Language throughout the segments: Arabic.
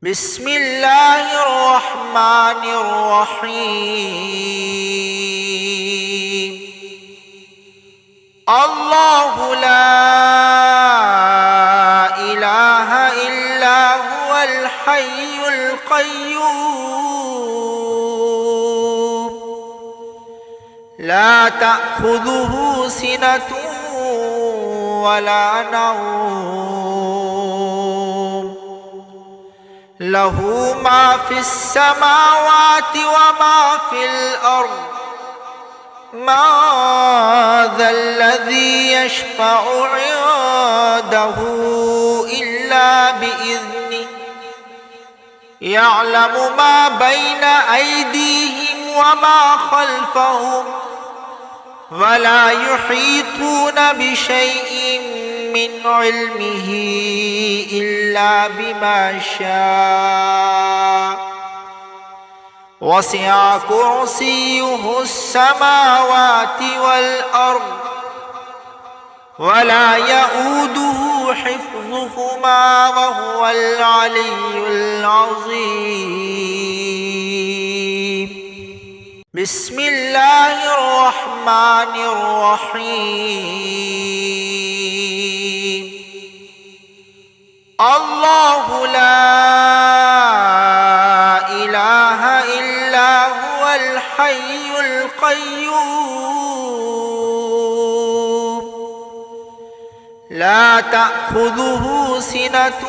بسم الله الرحمن الرحيم. الله لا إله إلا هو الحي القيوم لا تأخذه سنة ولا نوم له ما في السماوات وما في الأرض ما ذا الذي يشفع عنده إلا بإذنه يعلم ما بين أيديهم وما خلفهم ولا يحيطون بشيء من علمه إلا بما شاء وسع كرسيه السماوات والأرض ولا يؤوده حفظهما وهو العلي العظيم. بسم الله الرحمن الرحيم. الله لا إله إلا هو الحي القيوم لا تأخذه سنة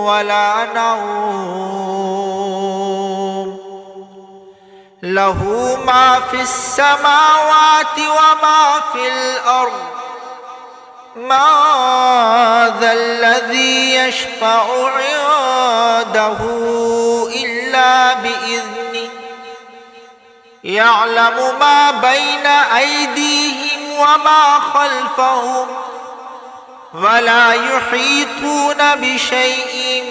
ولا نوم له ما في السماوات وما في الأرض ما ذا الذي يشفع عنده إلا بإذنه يعلم ما بين أيديهم وما خلفهم ولا يحيطون بشيء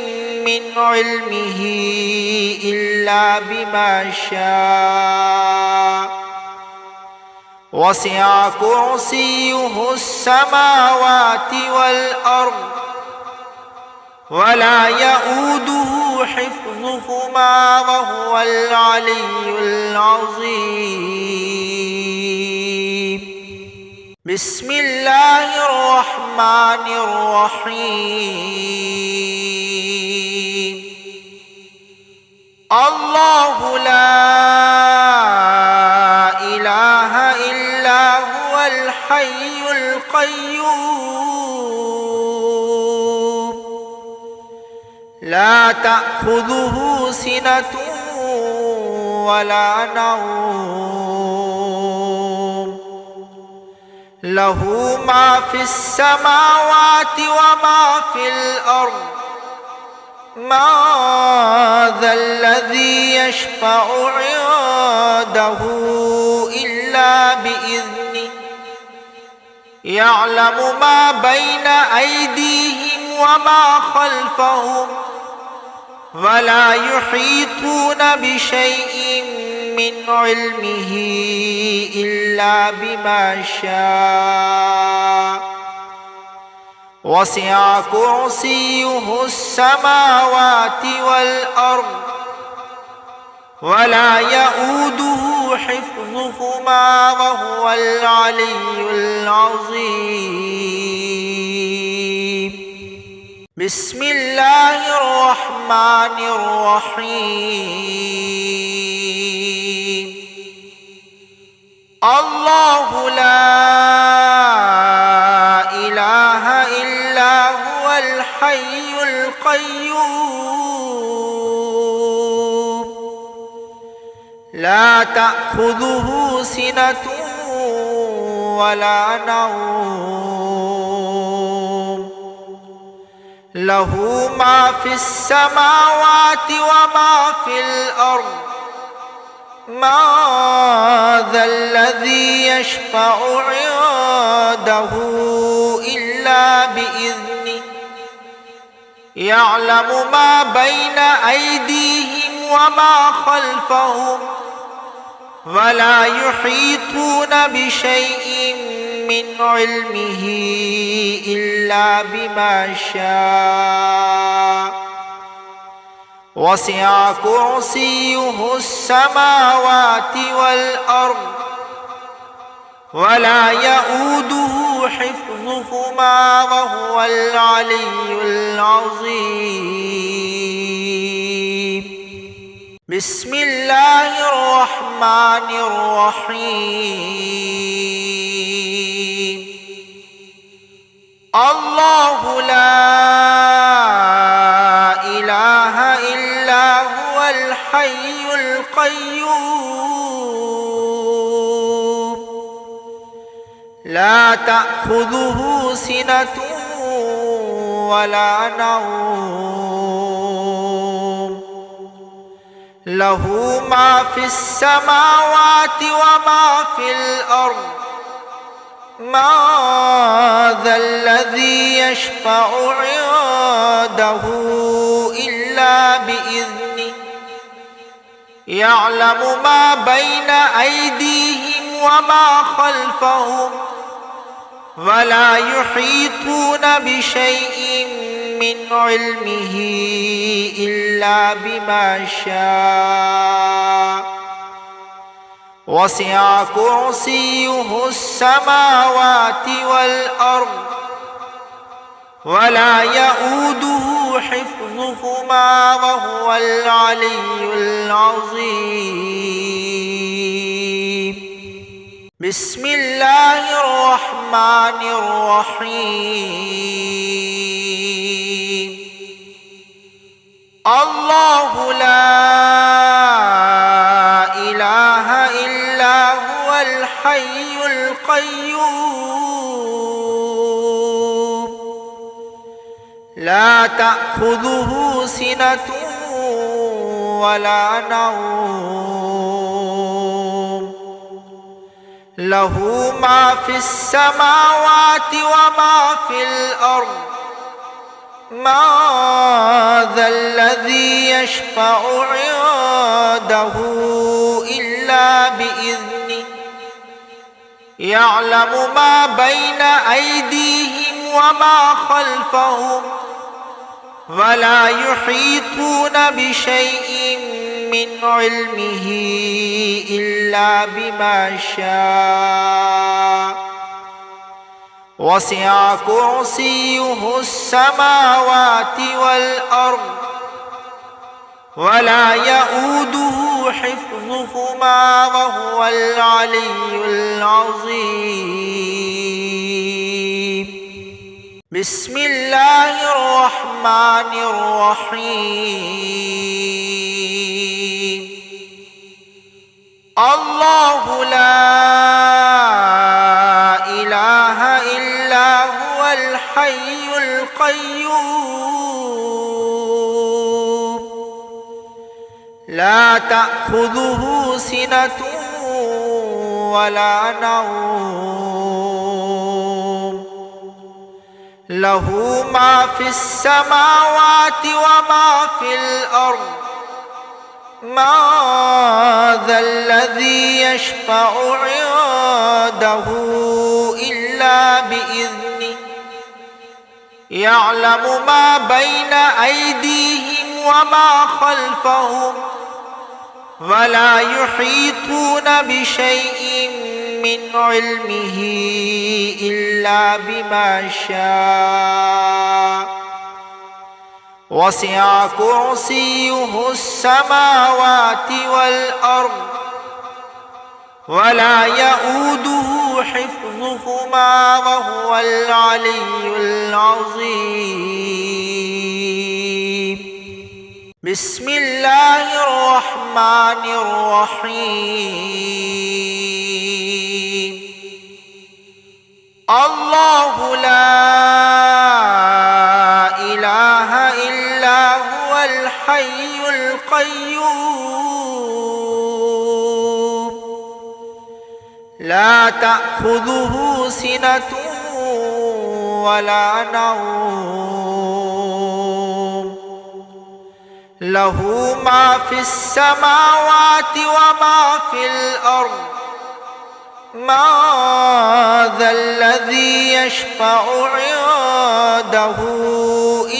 من علمه إلا بما شاء وسع كرسيه السماوات والأرض ولا يؤوده حفظهما وهو العلي العظيم. بسم الله الرحمن الرحيم. الله لا إله إلا هو الحي القيوم لا تأخذه سنة ولا نوم له ما في السماوات وما في الأرض ما ذا الذي يشفع عنده إلا بإذنه يعلم ما بين أيديهم وما خلفهم ولا يحيطون بشيء من علمه إلا بما شاء وسع كرسيه السماوات والأرض ولا يؤوده حفظهما وهو العلي العظيم. بسم الله الرحمن الرحيم. الله لا إله إلا هو الحي القيوم لا تأخذه سنة ولا نوم له ما في السماوات وما في الأرض ما ذا الذي يشفع عنده إلا بإذنه يعلم ما بين أيديهم وما خلفهم ولا يحيطون بشيء من علمه إلا بما شاء وسع كرسيه السماوات والأرض ولا يؤوده حفظهما وهو العلي العظيم. بسم الله الرحمن الرحيم. الله لا إله إلا هو الحي القيوم لا تأخذه سنة ولا نوم له ما في السماوات وما في الأرض ما ذا الذي يشفع عنده إلا بإذنه يعلم ما بين أيديهم وما خلفهم ولا يحيطون بشيء من علمه إلا بما شاء وسع كرسيه السماوات والأرض ولا يؤوده حفظهما وهو العلي العظيم. بسم الله الرحمن الرحيم. الله لا إله إلا هو الحي القيوم لا تأخذه سنة ولا نوم له ما في السماوات وما في الأرض ما ذا الذي يشفع عنده إلا بإذنه يعلم ما بين أيديهم وما خلفهم ولا يحيطون بشيء من علمه إلا بما شاء وسع كرسيه السماوات والأرض ولا يؤوده حفظهما وهو العلي العظيم. بسم الله الرحمن الرحيم. الله لا إله إلا هو الحي القيوم لا تأخذه سنة ولا نوم له ما في السماوات وما في الأرض ما ذا الذي يشفع عنده إلا بإذنه يعلم ما بين أيديهم وما خلفهم ولا يحيطون بشيء من علمه إلا بما شاء وسع كرسيه السماوات والأرض ولا يؤوده حفظهما وهو العلي العظيم. بسم الله الرحمن الرحيم. الله لا إله إلا هو الحي القيوم لا تأخذه سنة ولا نوم له ما في السماوات وما في الأرض ما ذا الذي يشفع عنده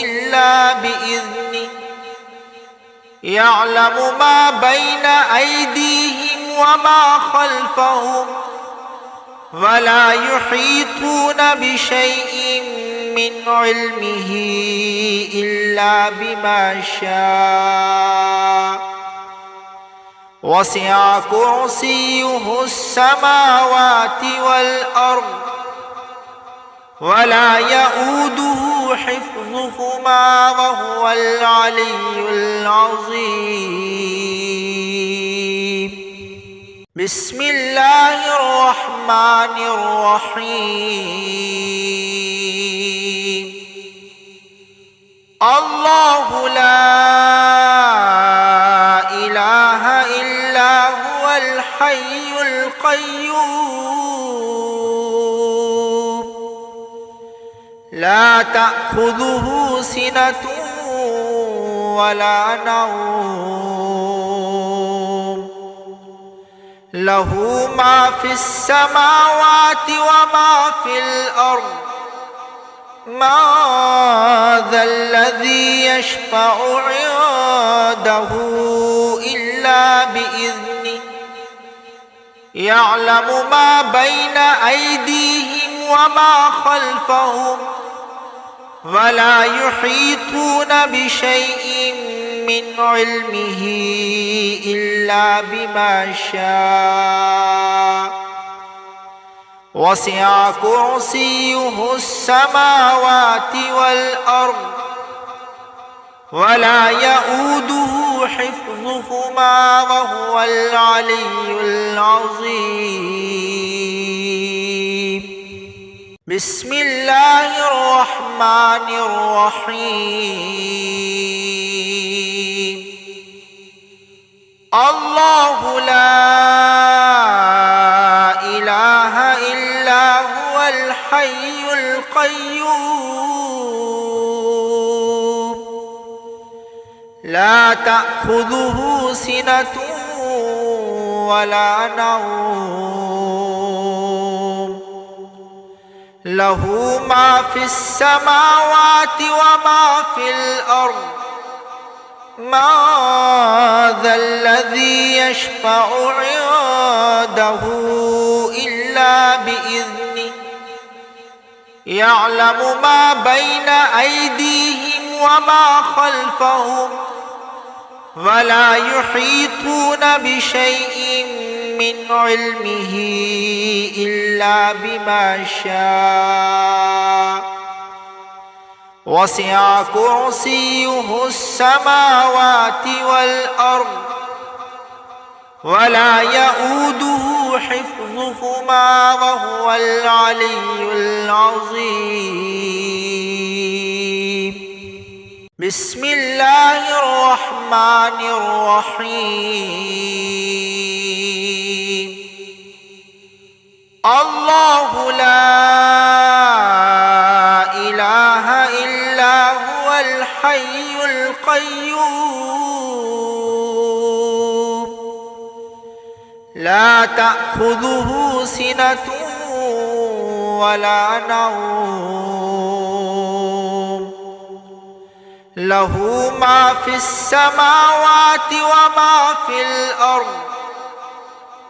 إلا بإذنه يعلم ما بين أيديهم وما خلفهم ولا يحيطون بشيء من علمه إلا بما شاء وسع كرسيه السماوات والأرض ولا يؤوده حفظهما وهو العلي العظيم. بسم الله الرحمن الرحيم. الله لا إله إلا هو الحي القيوم لا تأخذه سنة ولا نوم له ما في السماوات وما في الأرض ما ذا الذي يشفع عنده إلا بإذنه يعلم ما بين أيديهم وما خلفهم ولا يحيطون بشيء من علمه إلا بما شاء وسع كرسيه السماوات والأرض ولا يؤوده حفظهما وهو العلي العظيم. بسم الله الرحمن الرحيم. الله لا إله إلا هو الحي القيوم لا تأخذه سنة ولا نوم له ما في السماوات وما في الأرض ما ذا الذي يشفع عنده إلا بإذنه يعلم ما بين أيديهم وما خلفهم ولا يحيطون بشيء من علمه إلا بما شاء وسع كرسيه السماوات والأرض ولا يؤوده حفظهما وهو العلي العظيم. بسم الله الرحمن الرحيم. الله لا إله إلا هو الحي القيوم لا تأخذه سنة ولا نوم له ما في السماوات وما في الأرض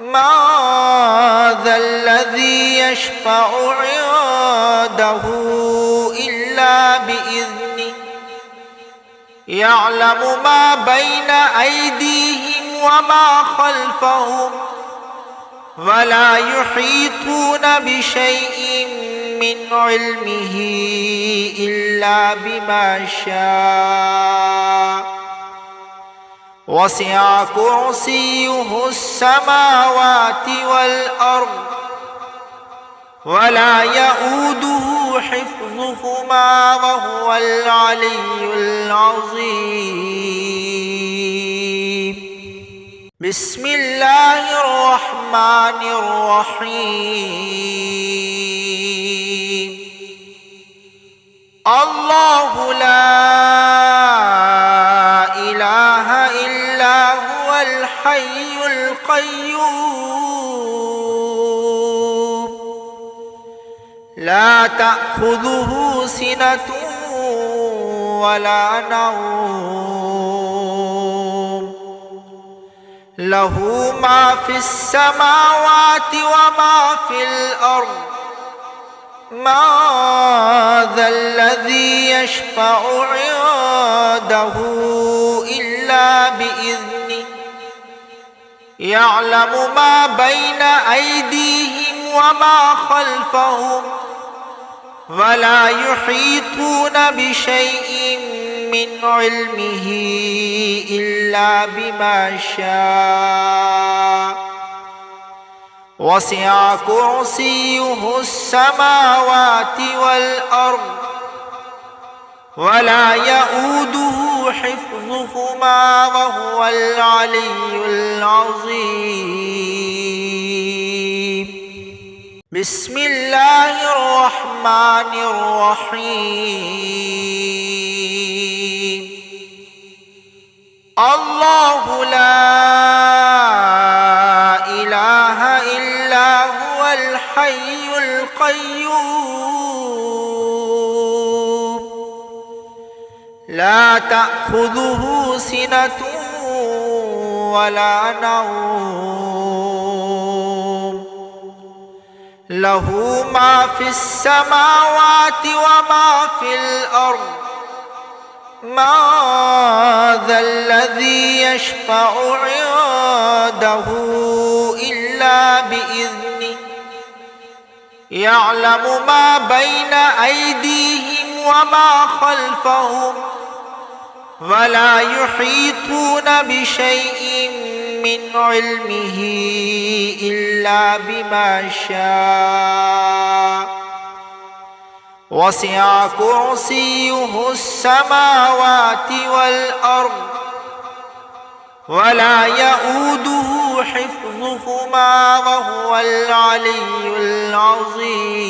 ما ذا الذي يشفع عنده إلا بإذنه يعلم ما بين أيديهم وما خلفهم ولا يحيطون بشيء من علمه إلا بما شاء وسع كرسيه السماوات والأرض ولا يؤوده حفظهما وهو العلي العظيم. بسم الله الرحمن الرحيم. الله لا إله إلا هو الحي القيوم لا تأخذه سنة ولا نوم له ما في السماوات وما في الأرض ما ذا الذي يشفع عنده إلا بإذنه يعلم ما بين أيديهم وما خلفهم ولا يحيطون بشيء من علمه إلا بما شاء وسع كرسيه السماوات والأرض ولا يؤوده حفظهما وهو العلي العظيم. بسم الله الرحمن الرحيم. الله لا إله إلا هو الحي القيوم لا تأخذه سنة ولا نوم له ما في السماوات وما في الأرض ما ذا الذي يشفع عنده إلا بإذنه يعلم ما بين أيديهم وما خلفهم ولا يحيطون بشيء من علمه إلا بما شاء وسع كرسيه السماوات والأرض ولا يؤوده حفظهما وهو العلي العظيم.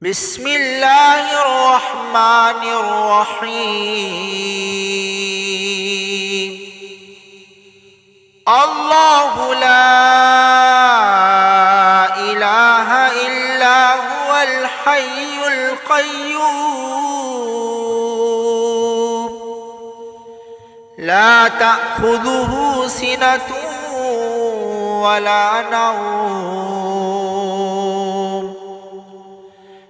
بسم الله الرحمن الرحيم. الله لا إله إلا هو الحي القيوم لا تأخذه سنة ولا نوم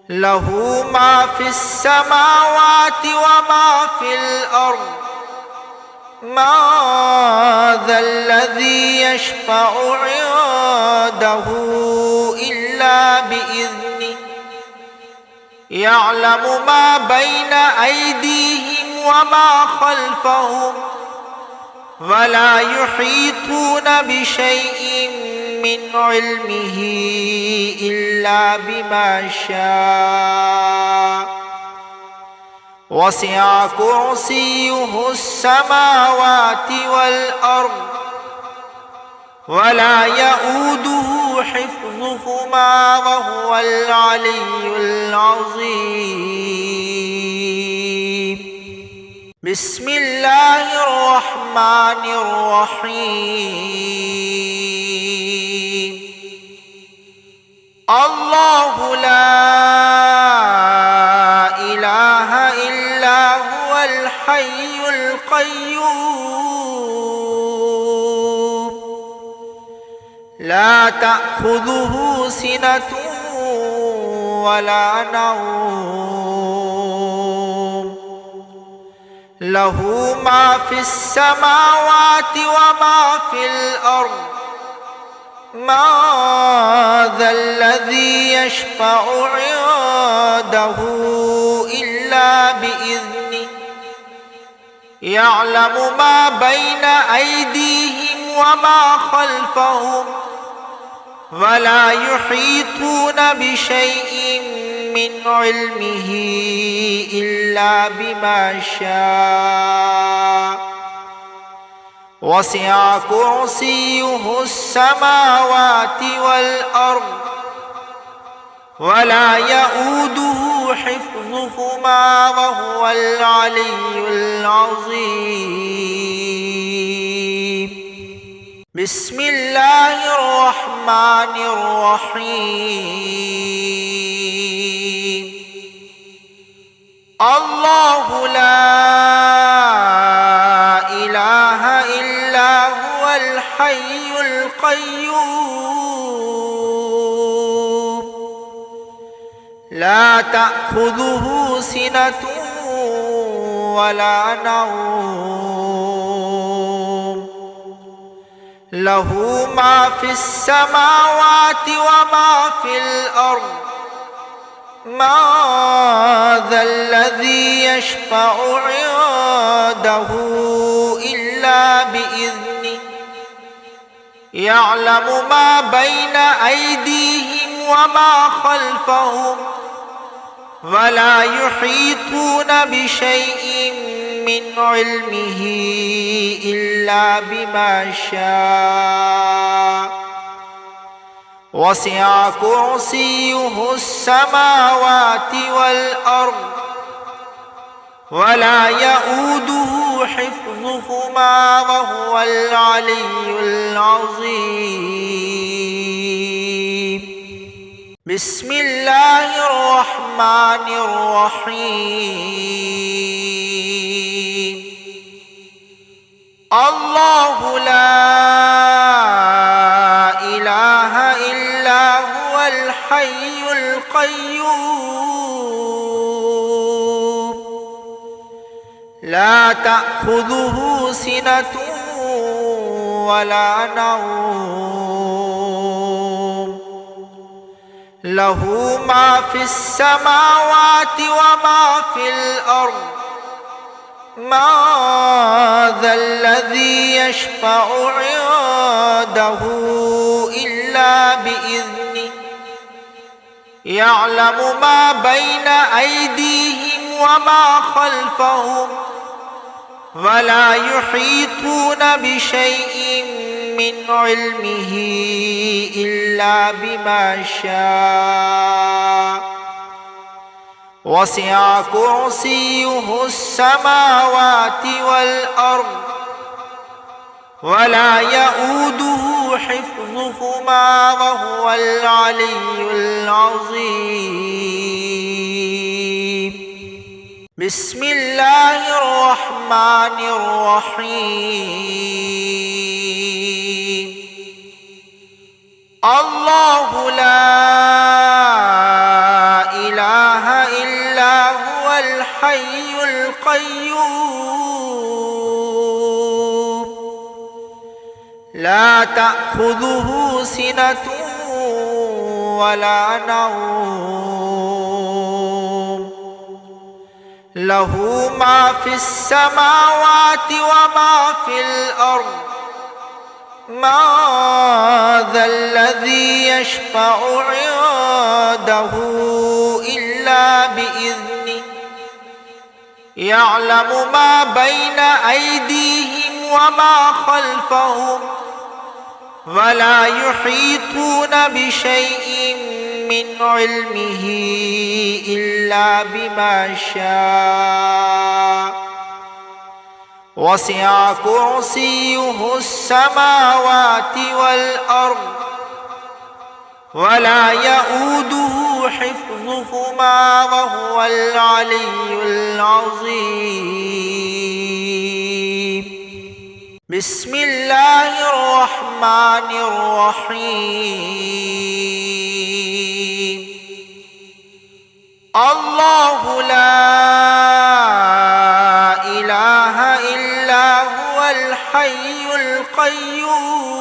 له ما في السماوات وما في الأرض ما ذا الذي يشفع عنده إلا بإذنه يعلم ما بين أيديهم وما خلفهم ولا يحيطون بشيء من علمه إلا بما شاء وسع كرسيه السماوات والأرض ولا يؤوده حفظهما وهو العلي العظيم. بسم الله الرحمن الرحيم. الله لا إله إلا هو الحي القيوم لا تأخذه سنة ولا نوم له ما في السماوات وما في الأرض ما ذا الذي يشفع عنده إلا بإذنه يعلم ما بين أيديهم وما خلفهم ولا يحيطون بشيء من علمه إلا بما شاء وسع كرسيه السماوات والأرض ولا يؤوده حفظهما وهو العلي العظيم. بسم الله الرحمن الرحيم. الله لا إله القيوم لا تأخذه سنة ولا نوم له ما في السماوات وما في الأرض ما ذا الذي يشفع عنده إلا بإذنه يعلم ما بين أيديهم وما خلفهم ولا يحيطون بشيء من علمه إلا بما شاء وسع كرسيه السماوات والأرض ولا يؤوده حفظهما وهو العلي العظيم بسم الله الرحمن الرحيم الله لا إله إلا هو الحي القيوم لا تأخذه سنة ولا نوم له ما في السماوات وما في الأرض ما ذا الذي يشفع عنده إلا بإذنه يعلم ما بين أيديهم وما خلفهم ولا يحيطون بشيء من علمه إلا بما شاء وسع كرسيه السماوات والأرض ولا يؤوده حفظهما وهو العلي العظيم بسم الله الرحمن الرحيم الله لا إله إلا هو الحي القيوم لا تأخذه سنة ولا نوم له ما في السماوات وما في الأرض ما ذا الذي يشفع عنده إلا بإذنه يعلم ما بين أيديهم وما خلفهم ولا يحيطون بشيء من علمه إلا بما شاء وسع كرسيه السماوات والأرض ولا يؤوده حفظهما، وهو العلي العظيم. بسم الله الرحمن الرحيم. الله لا إله إلا هو الحي القيوم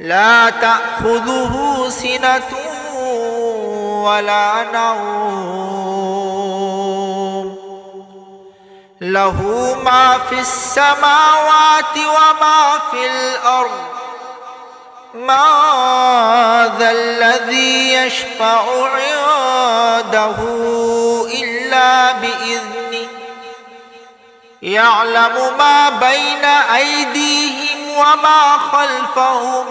لا تأخذه سنة ولا نوم له ما في السماوات وما في الأرض ما ذا الذي يشفع عنده إلا بإذنه يعلم ما بين أيديهم وما خلفهم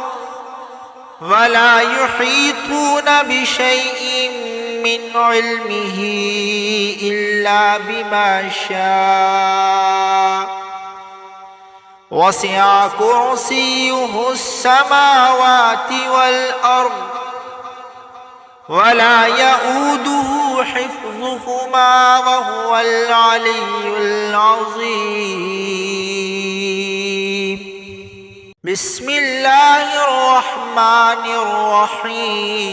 ولا يحيطون بشيء من علمه إلا بما شاء وسع كرسيه السماوات والأرض ولا يؤوده حفظهما وهو العلي العظيم بسم الله الرحمن الرحيم. الله لا إله إلا هو الحي القيوم لا تأخذه سنة ولا نوم له ما في السماوات وما في الأرض ما ذا الذي يشفع عنده إلا بإذنه يعلم ما بين أيديهم وما خلفهم ولا يحيطون بشيء من علمه إلا بما شاء وسع كرسيه السماوات والأرض ولا يؤوده حفظهما وهو العلي العظيم بسم الله الرحمن الرحيم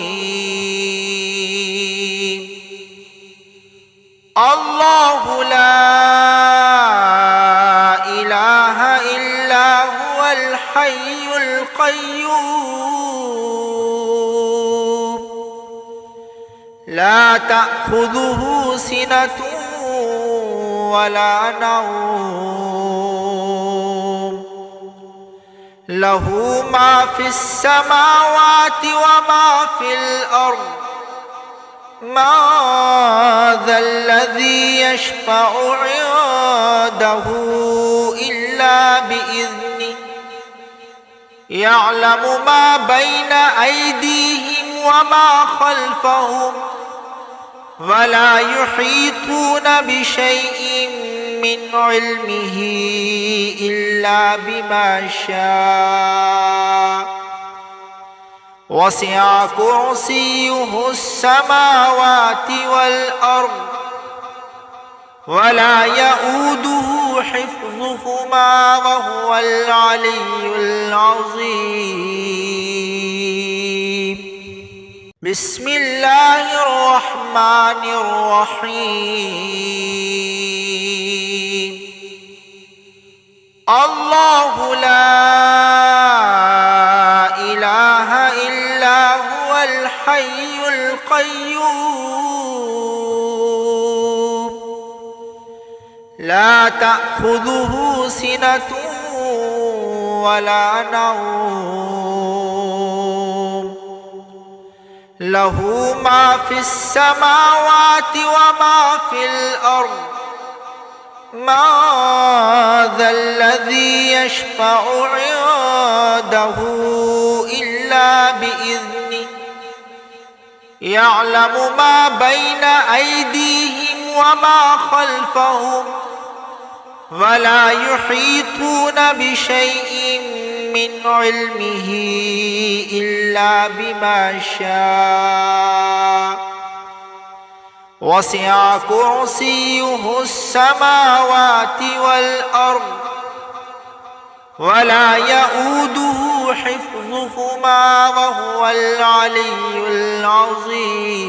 الله لا إله إلا هو الحي القيوم لا تأخذه سنة ولا نوم له ما في السماوات وما في الأرض ما ذا الذي يشفع عنده إلا بإذنه يعلم ما بين أيديهم وما خلفهم ولا يحيطون بشيء من علمه إلا بما شاء وسع كرسيه السماوات والأرض ولا يؤوده حفظهما وهو العلي العظيم بسم الله الرحمن الرحيم الله لا إله إلا هو الحي القيوم لا تأخذه سنة ولا نوم له ما في السماوات وما في الأرض ما ذا الذي يشفع عنده إلا بإذنه يعلم ما بين أيديهم وما خلفهم ولا يحيطون بشيء من علمه إلا بما شاء وسع كرسيه السماوات والأرض ولا يؤوده حفظهما وهو العلي العظيم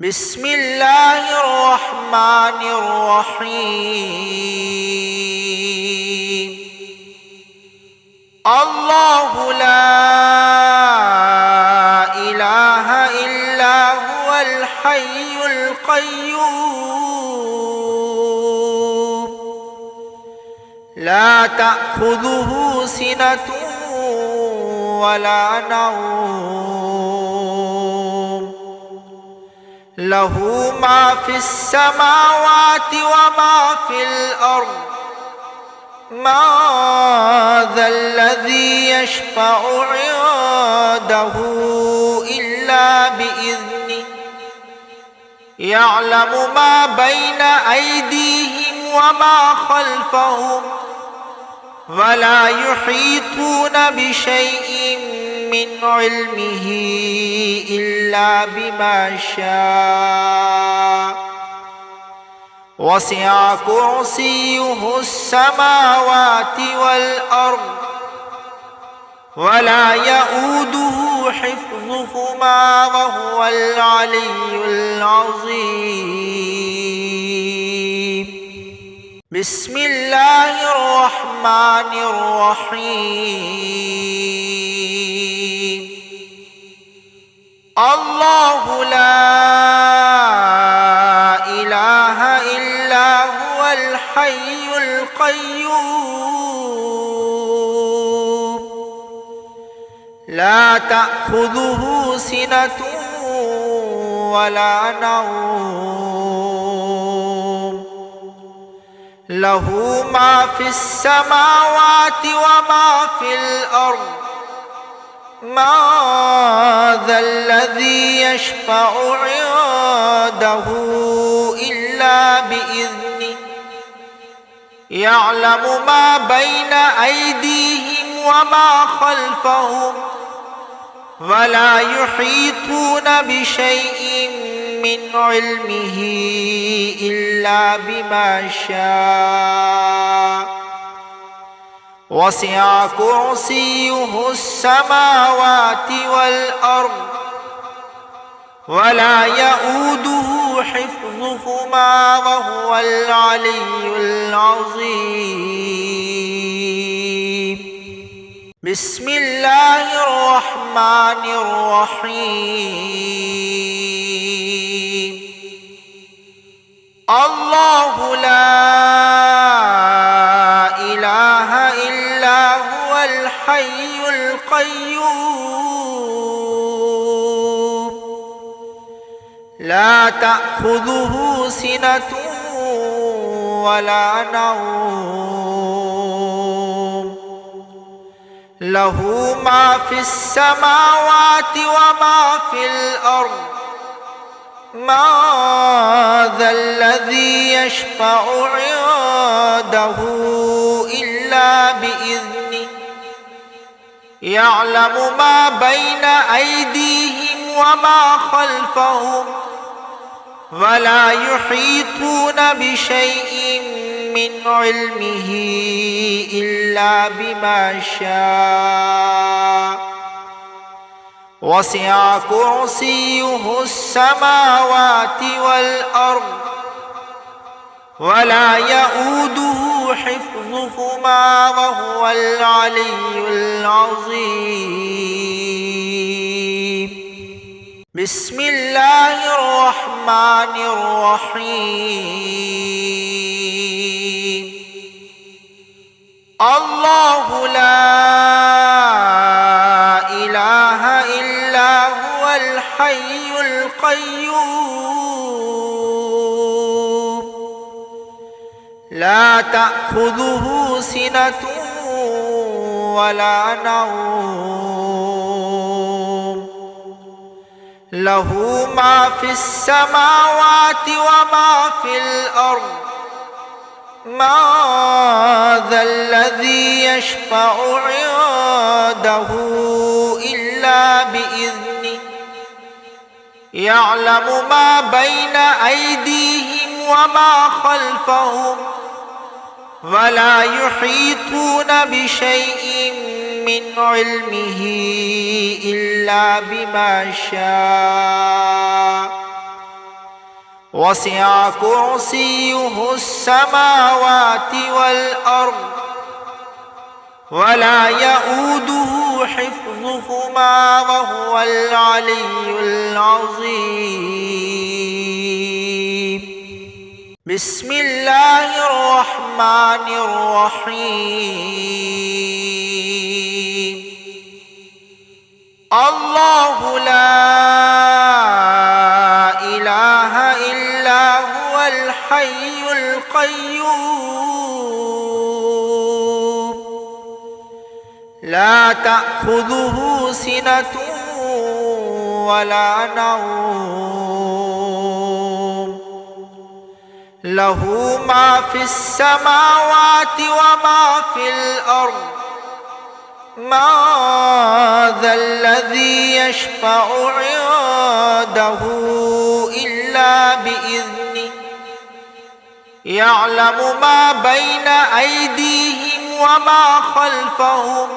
بسم الله الرحمن الرحيم الله لا إله إلا هو الحي القيوم لا تأخذه سنة ولا نوم له ما في السماوات وما في الأرض ما ذا الذي يشفع عنده إلا بإذنه يعلم ما بين أيديهم وما خلفهم ولا يحيطون بشيء من علمه إلا بما شاء وسع كرسيه السماوات والأرض ولا يؤوده حفظهما وهو العلي العظيم بسم الله الرحمن الرحيم الله لا إله إلا هو الحي القيوم لا تأخذه سنة ولا نوم له ما في السماوات وما في الأرض ما ذا الذي يشفع عنده إلا بإذنه يعلم ما بين أيديهم وما خلفهم ولا يحيطون بشيء من علمه إلا بما شاء وسع كرسيه السماوات والأرض ولا يؤوده حفظهما وهو العلي العظيم. بسم الله الرحمن الرحيم. الله لا إله إلا هو الحي القيوم لا تأخذه سنة ولا نوم له ما في السماوات وما في الأرض ما ذا الذي يشفع عنده إلا بإذنه يعلم ما بين أيديهم وما خلفهم ولا يحيطون بشيء من علمه إلا بما شاء وسع كرسيه السماوات والأرض ولا يؤوده حفظهما وهو العلي العظيم. بسم الله الرحمن الرحيم. الله لا إله إلا هو الحي القيوم لا تأخذه سنة ولا نوم له ما في السماوات وما في الأرض ما ذا الذي يشفع عنده إلا بإذنه يعلم ما بين أيديهم وما خلفهم ولا يحيطون بشيء من علمه إلا بما شاء وسع كرسيه السماوات والأرض ولا يؤوده حفظهما وهو العلي العظيم. بسم الله الرحمن الرحيم. الله لا إله إلا هو الحي القيوم لا تأخذه سنة ولا نوم له ما في السماوات وما في الأرض ما ذا الذي يشفع عنده إلا بإذنه يعلم ما بين أيديهم وما خلفهم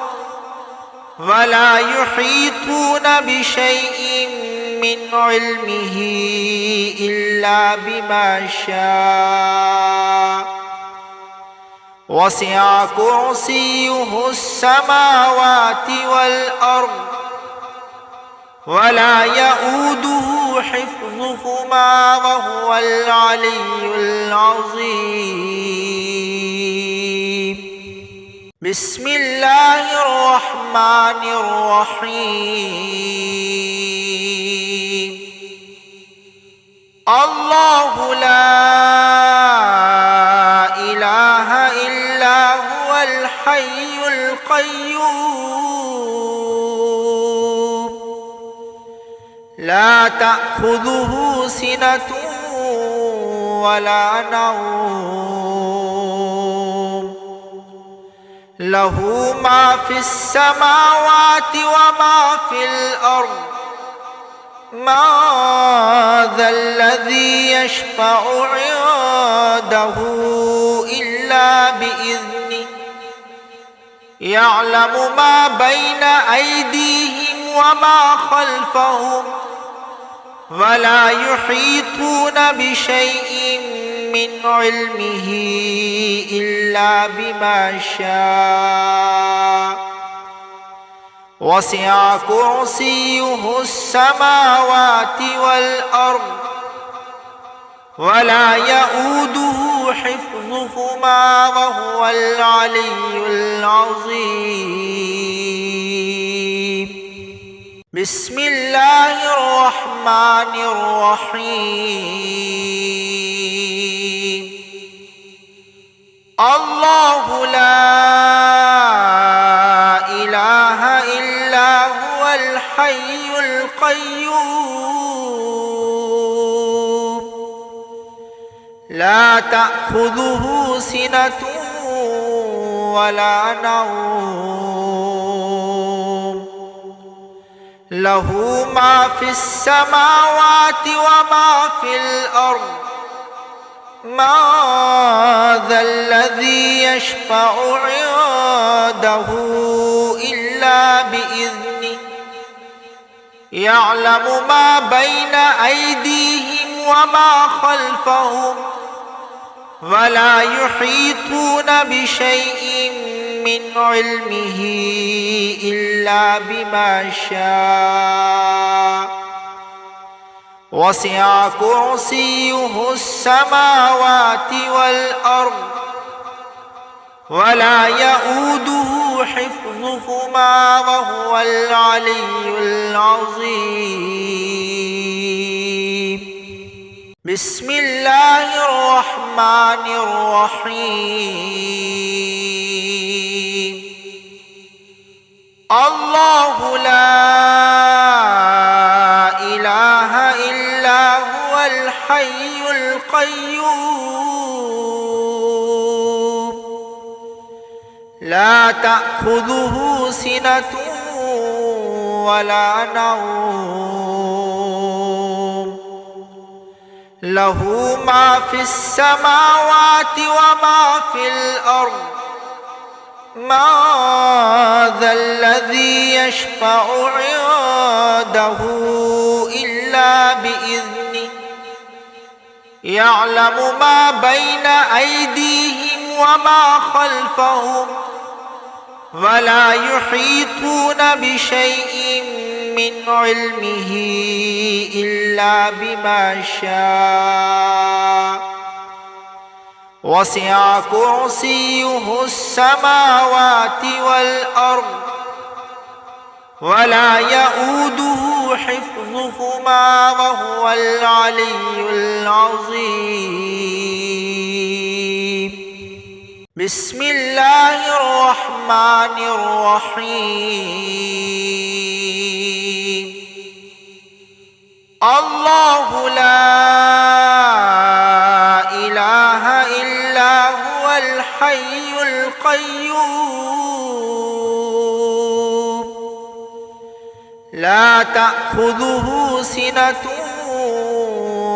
ولا يحيطون بشيء من علمه إلا بما شاء وسع كرسيه السماوات والأرض ولا يؤوده حفظهما وهو العلي العظيم. بسم الله الرحمن الرحيم. الله لا إله إلا هو الحي القيوم لا تأخذه سنة ولا نوم له ما في السماوات وما في الأرض ما ذا الذي يشفع عنده إلا بإذنه يعلم ما بين أيديهم وما خلفهم ولا يحيطون بشيء من علمه إلا بما شاء وسع كرسيه السماوات والأرض ولا يؤوده حفظهما وهو العلي العظيم. بسم الله الرحمن الرحيم. الله لا إله إلا هو الحي القيوم لا تأخذه سنة ولا نوم له ما في السماوات وما في الأرض ما ذا الذي يشفع عنده إلا بإذنه يعلم ما بين أيديهم وما خلفهم ولا يحيطون بشيء من علمه إلا بما شاء وسع كرسيه السماوات والأرض ولا يؤوده حفظهما وهو العلي العظيم. بسم الله الرحمن الرحيم. الله لا إله إلا هو الحي القيوم لا تأخذه سنة ولا نوم له ما في السماوات وما في الأرض ما ذا الذي يشفع عنده إلا بإذنه يعلم ما بين أيديهم وما خلفهم ولا يحيطون بشيء من علمه إلا بما شاء وسع كرسيه السماوات والأرض ولا يؤوده حفظهما وهو العلي العظيم. بسم الله الرحمن الرحيم. الله لا إله إلا هو الحي القيوم لا تأخذه سنة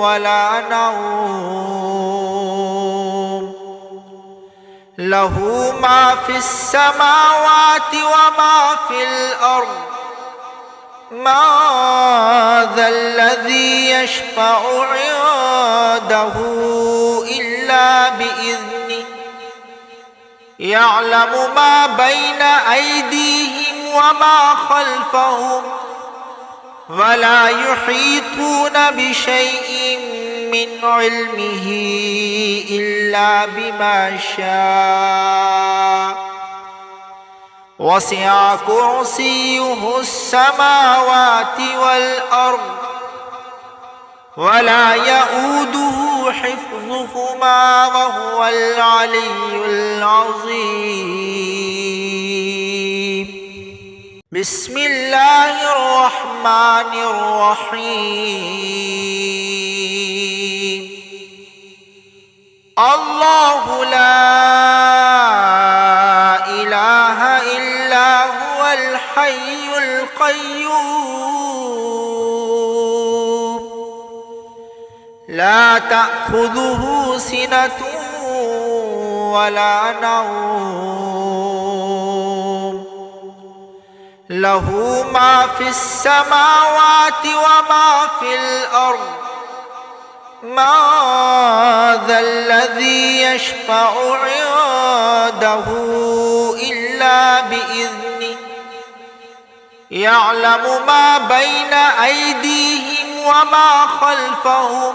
ولا نوم له ما في السماوات وما في الأرض ما ذا الذي يشفع عنده إلا بإذنه يعلم ما بين أيديهم وما خلفهم ولا يحيطون بشيء من علمه إلا بما شاء وسع كرسيه السماوات والأرض ولا يؤوده حفظهما وهو العلي العظيم. بسم الله الرحمن الرحيم. الله لا إله إلا هو الحي القيوم لا تأخذه سنة ولا نوم له ما في السماوات وما في الأرض ما ذا الذي يشفع عنده إلا بإذنه يعلم ما بين أيديهم وما خلفهم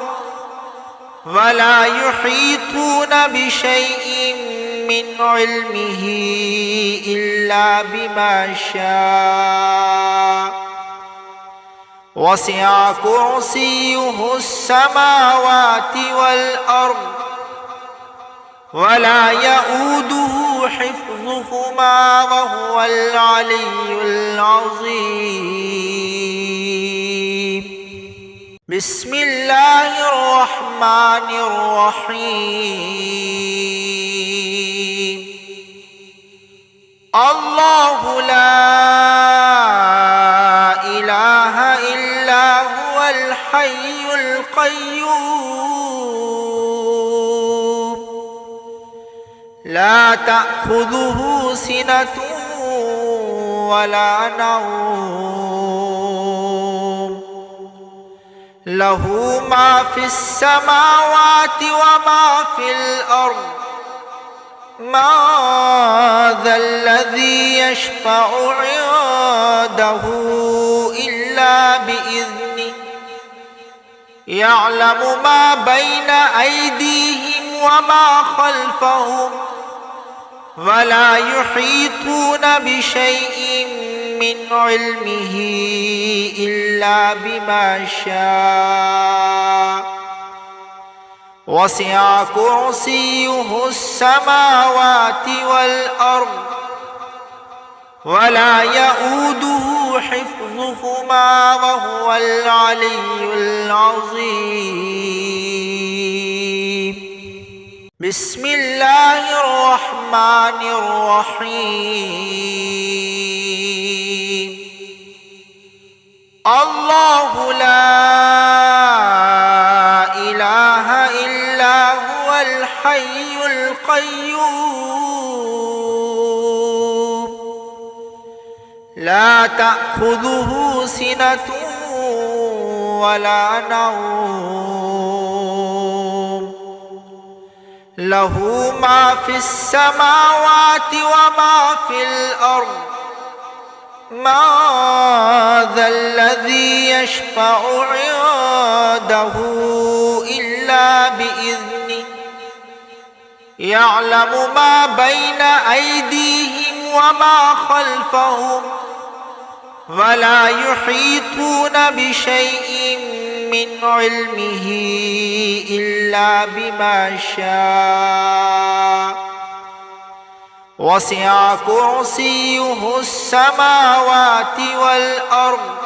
ولا يحيطون بشيء من علمه إلا بما شاء وسع كرسيه السماوات والأرض ولا يؤوده حفظهما وهو العلي العظيم. بسم الله الرحمن الرحيم. الله لا إله إلا هو الحي القيوم لا تأخذه سنة ولا نوم له ما في السماوات وما في الأرض ما ذا الذي يشفع عنده إلا بإذنه يعلم ما بين أيديهم وما خلفهم ولا يحيطون بشيء من علمه إلا بما شاء وسع كرسيه السماوات والأرض ولا يؤوده حفظهما وهو العلي العظيم. بسم الله الرحمن الرحيم. الله لا إله إلا هو الحي القيوم لا تأخذه سنة ولا نوم له ما في السماوات وما في الأرض ما ذا الذي يشفع عنده إلا بإذنه يعلم ما بين أيديهم وما خلفهم ولا يحيطون بشيء من علمه إلا بما شاء وسع كرسيه السماوات والأرض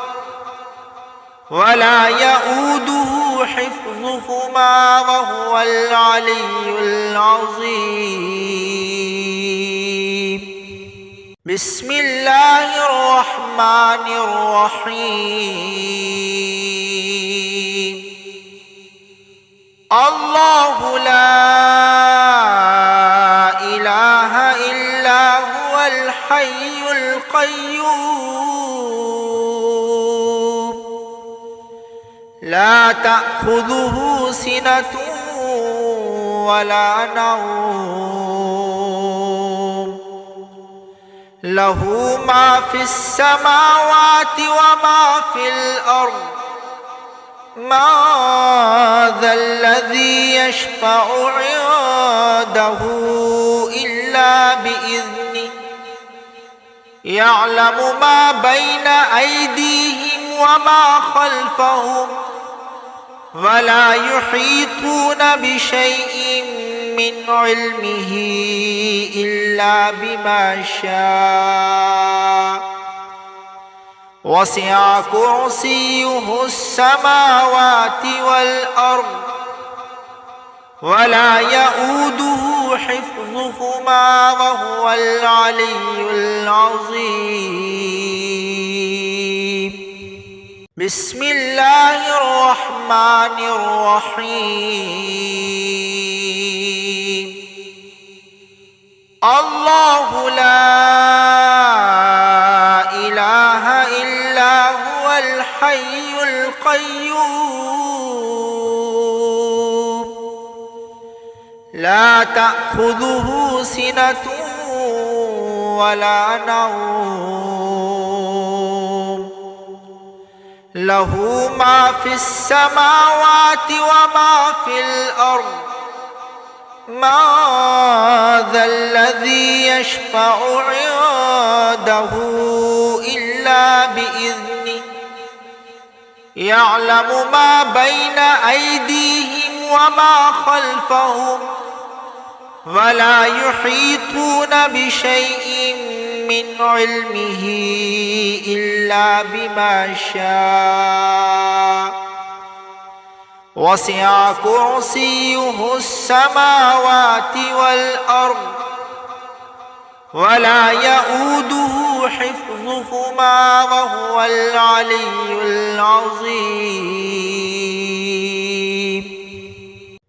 ولا يؤوده حفظهما وهو العلي العظيم. بسم الله الرحمن الرحيم. الله لا إله إلا هو الحي القيوم لا تأخذه سنة ولا نوم له ما في السماوات وما في الأرض ما ذا الذي يشفع عنده إلا بإذنه يعلم ما بين أيديهم وما خلفهم ولا يحيطون بشيء من علمه إلا بما شاء وسع كرسيه السماوات والأرض ولا يؤوده حفظهما وهو العلي العظيم. بسم الله الرحمن الرحيم. الله لا إله القيوم لا تأخذه سنة ولا نوم له ما في السماوات وما في الأرض ما ذا الذي يشفع عنده إلا بإذنه يعلم ما بين أيديهم وما خلفهم ولا يحيطون بشيء من علمه إلا بما شاء وسع كرسيه السماوات والأرض ولا يؤوده حفظهما وهو العلي العظيم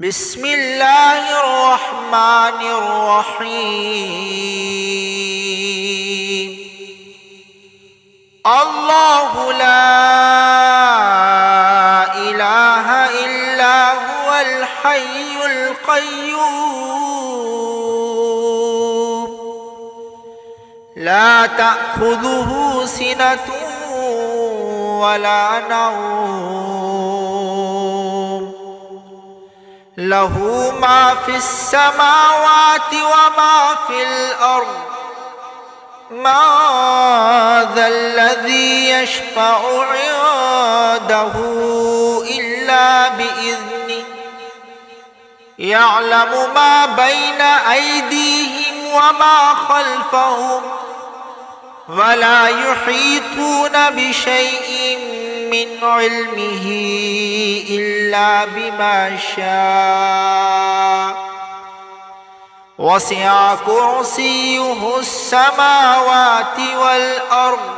بسم الله الرحمن الرحيم الله لا إله إلا هو الحي القيوم لا تأخذه سنة ولا نوم له ما في السماوات وما في الأرض ما ذا الذي يشفع عنده إلا بإذنه يعلم ما بين أيديهم وما خلفهم ولا يحيطون بشيء من علمه إلا بما شاء وسع كرسيه السماوات والأرض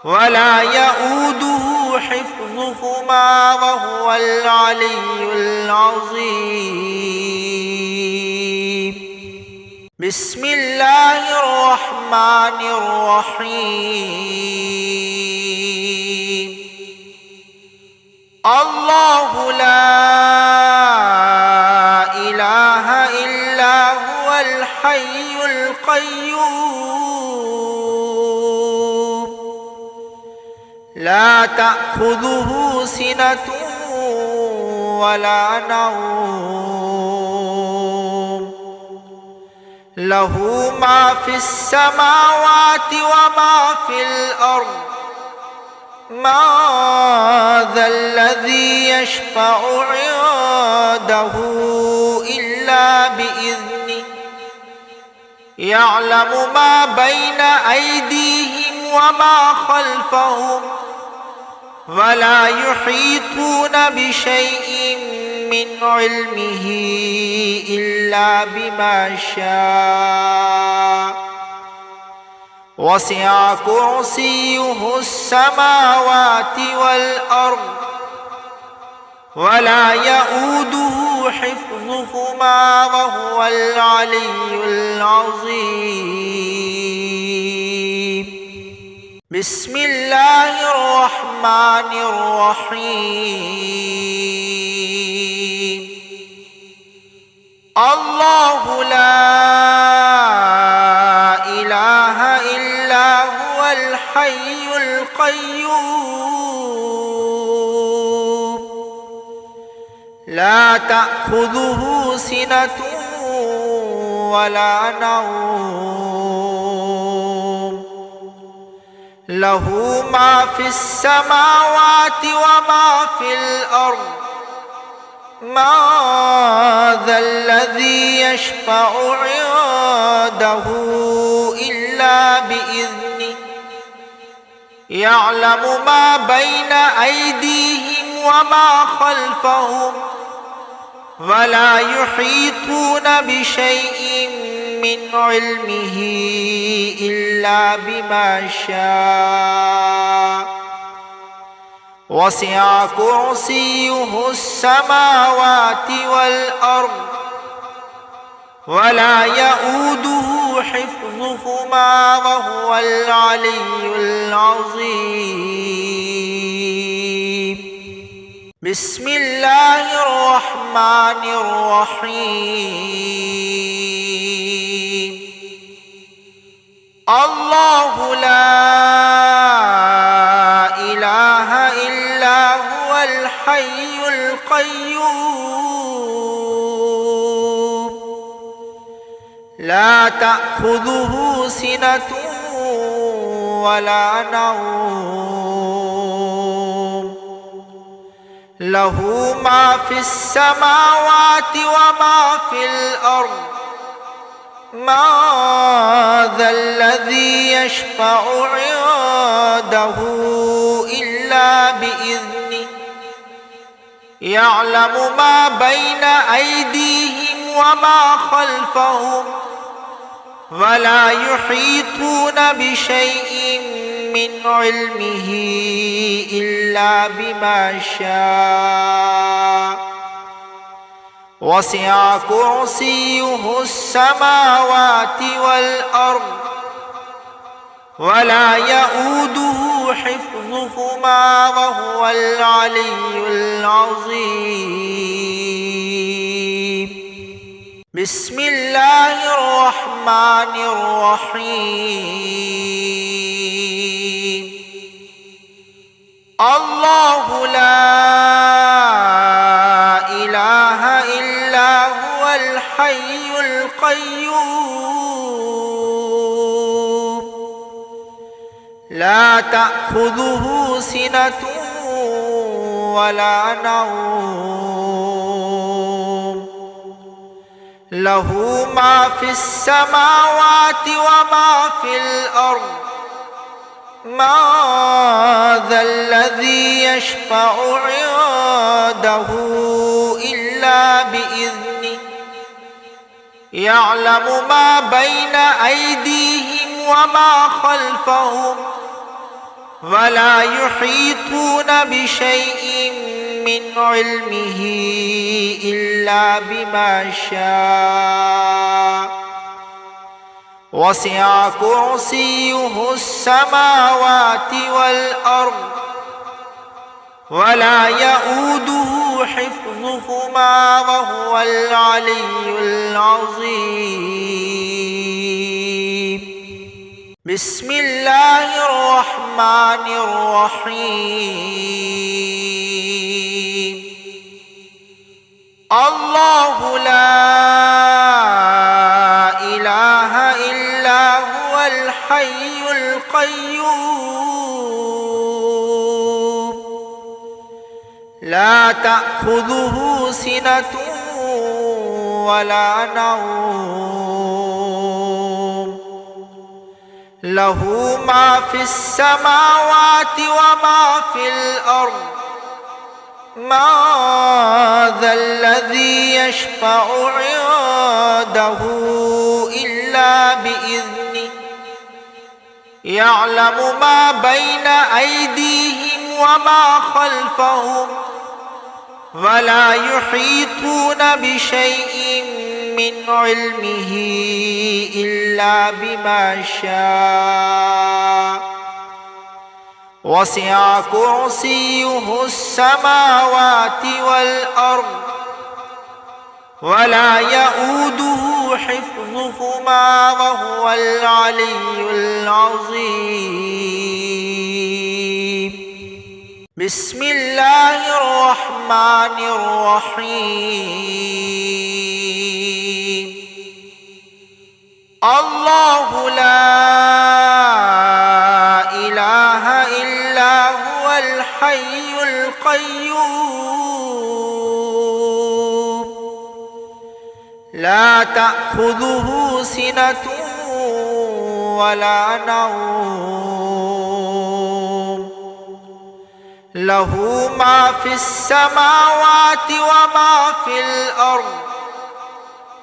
ولا يؤوده حفظهما وهو العلي العظيم بسم الله الرحمن الرحيم الله لا إله إلا هو الحي القيوم لا تأخذه سنة ولا نوم له ما في السماوات وما في الأرض ما ذا الذي يشفع عنده إلا بإذنه يعلم ما بين أيديهم وما خلفهم ولا يحيطون بشيء من علمه إلا بما شاء وسع كرسيه السماوات والأرض ولا يؤوده حفظهما وهو العلي العظيم بسم الله الرحمن الرحيم الله لا إله إلا هو الحي القيوم لا تأخذه سنة ولا نوم له ما في السماوات وما في الأرض ما ذا الذي يشفع عنده إلا بإذنه يعلم ما بين أيديهم وما خلفهم ولا يحيطون بشيء من علمه إلا بما شاء وسع كرسيه السماوات والأرض ولا يؤوده حفظهما وهو العلي العظيم بسم الله الرحمن الرحيم الله لا إله إلا هو الحي القيوم لا تأخذه سنة ولا نوم له ما في السماوات وما في الأرض ما ذا الذي يشفع عنده إلا بإذنه يعلم ما بين أيديهم وما خلفهم ولا يحيطون بشيء من علمه إلا بما شاء وسع كرسيه السماوات والأرض ولا يؤوده حفظهما وهو العلي العظيم بسم الله الرحمن الرحيم الله لا إله إلا هو الحي القيوم لا تأخذه سنة ولا نوم له ما في السماوات وما في الأرض ما ذا الذي يشفع عنده إلا بإذنه يعلم ما بين أيديهم وما خلفهم ولا يحيطون بشيء من علمه إلا بما شاء وسع كرسيه السماوات والأرض ولا يؤوده حفظهما وهو العلي العظيم بسم الله الرحمن الرحيم الله لا إله إلا هو الحي القيوم لا تأخذه سنة ولا نوم له ما في السماوات وما في الأرض ما ذا الذي يشفع عنده إلا بإذنه يعلم ما بين أيديهم وما خلفهم ولا يحيطون بشيء من علمه إلا بما شاء وسع كرسيه السماوات والأرض ولا يؤوده حفظهما وهو العلي العظيم بسم الله الرحمن الرحيم الله لا إله إلا هو الحي القيوم لا تأخذه سنة ولا نوم له ما في السماوات وما في الأرض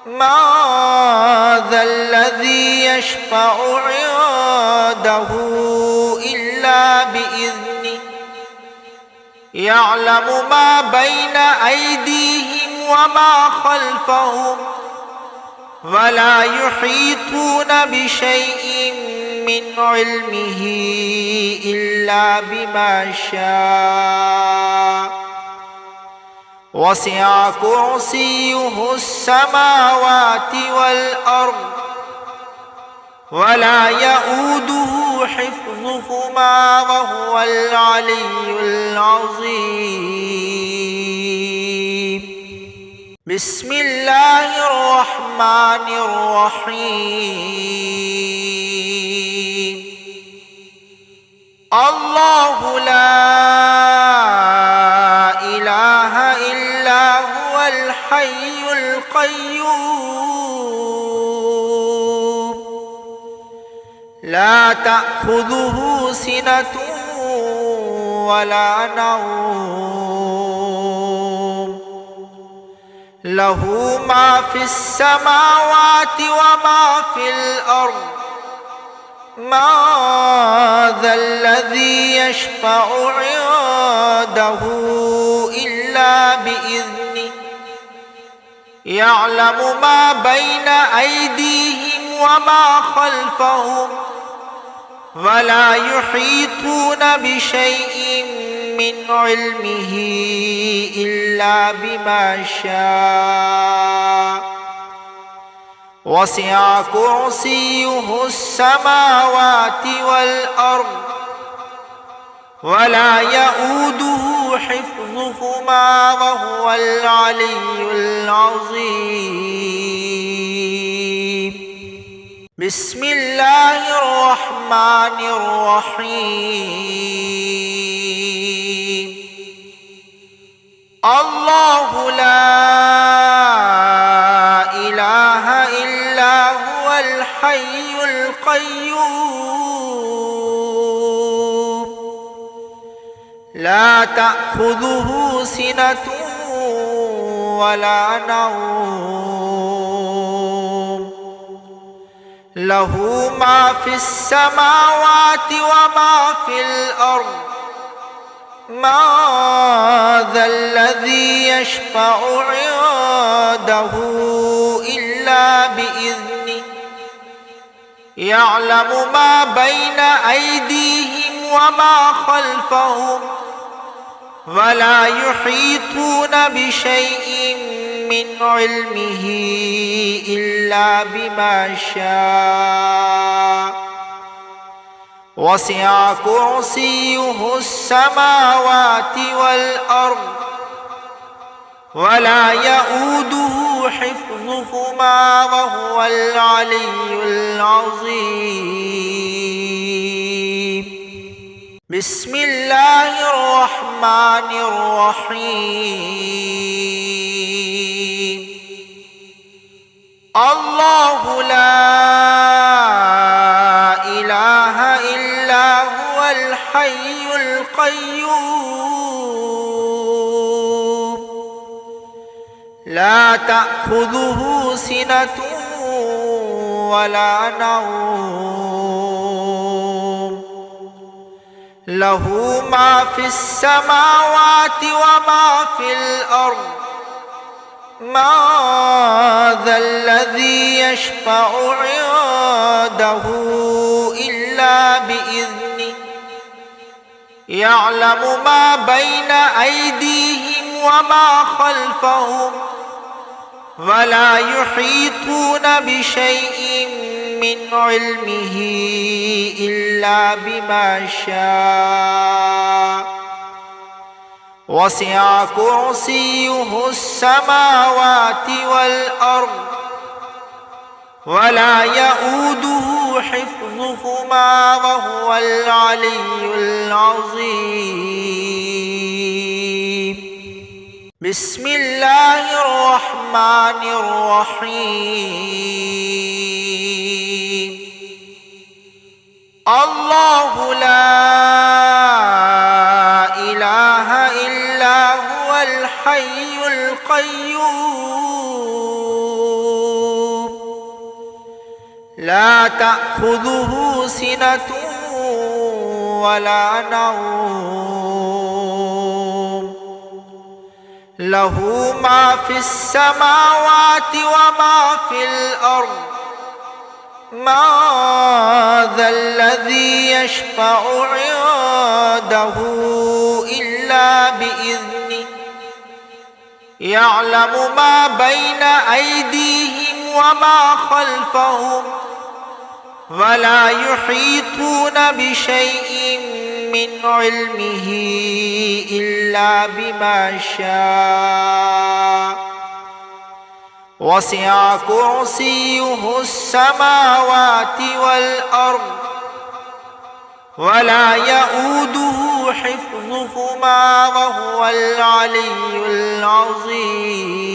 ما ذا الذي يشفع عنده إلا بإذنه يعلم ما بين أيديهم وما خلفهم ولا يحيطون بشيء من علمه إلا بما شاء وسع كرسيه السماوات والأرض ولا يؤوده حفظهما وهو العلي العظيم. بسم الله الرحمن الرحيم. الله لا إله إلا هو الحي القيوم لا تأخذه سنة ولا نوم له ما في السماوات وما في الأرض ما ذا الذي يشفع عنده إلا بإذنه يعلم ما بين أيديهم وما خلفهم ولا يحيطون بشيء من علمه إلا بما شاء وسع كرسيه السماوات والأرض ولا يؤوده حفظهما وهو العلي العظيم. بسم الله الرحمن الرحيم. الله لا إله إلا هو الحي القيوم لا تأخذه سنة ولا نوم له ما في السماوات وما في الأرض ما ذا الذي يشفع عنده إلا بإذنه يعلم ما بين أيديهم وما خلفهم ولا يحيطون بشيء من علمه إلا بما شاء وسع كرسيه السماوات والأرض ولا يؤوده حفظهما وهو العلي العظيم. بسم الله الرحمن الرحيم. الله لا إله إلا هو الحي القيوم لا تأخذه سنة ولا نوم له ما في السماوات وما في الأرض ما ذا الذي يشفع عنده إلا بإذنه يعلم ما بين أيديهم وما خلفهم ولا يحيطون بشيء من علمه إلا بما شاء وسع كرسيه السماوات والأرض ولا يؤوده حفظهما وهو العلي العظيم. بسم الله الرحمن الرحيم. الله لا إله إلا هو الحي القيوم لا تأخذه سنة ولا نوم له ما في السماوات وما في الأرض ما ذا الذي يشفع عنده إلا بإذنه يعلم ما بين أيديهم وما خلفهم ولا يحيطون بشيء من علمه إلا بما شاء وسع كرسيه السماوات والأرض ولا يؤوده حفظهما وهو العلي العظيم